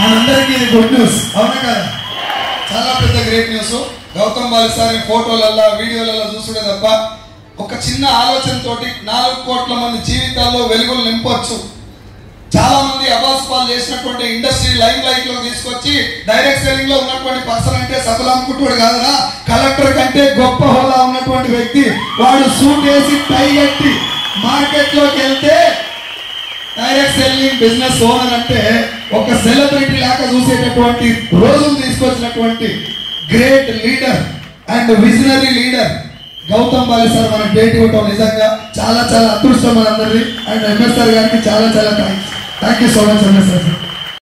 మనందరికీ ఇది good news, అవునా కదా? చాలా పెద్ద గ్రేట్ న్యూస్. గౌతమ్ బాలిసారి ఫోటోలల్లో వీడియోలలో చూసుడే తప్ప ఒక చిన్న ఆలోచనతోటి 4 కోట్ల మంది జీవితాల్లో వెలుగులు నింపొచ్చు. చాలా మంది అబాస్పాలు చేసినటువంటి ఇండస్ట్రీ లైమ్ లైట్ లో తీసుకొచ్చి డైరెక్ట్ సెల్లింగ్ లో ఉన్నటువంటి పర్సన్ అంటే సఫలానుకుంటాడు కాదనా, కలెక్టర్ కంటే గొప్ప హోదా ఉన్నటువంటి వ్యక్తి వాడు సూట్ వేసి టై కట్టి మార్కెట్ లోకి వెళ్తే డైరెక్ట్ సెల్లింగ్ బిజినెస్ ఓనర్ అంటే ఒక సెలబ్రిటీ లాగా చూసేటటువంటి రోజులు తీసుకొచ్చినటువంటి great leader and visionary leader Gautam బాలిసార్ మనకు డేట్ ఇవ్వటం నిజంగా చాలా చాలా అదృష్టం మనందరిది. అండ్ ఎంఎస్ సార్ గారికి చాలా చాలా thanks. Thank you so much MS sir.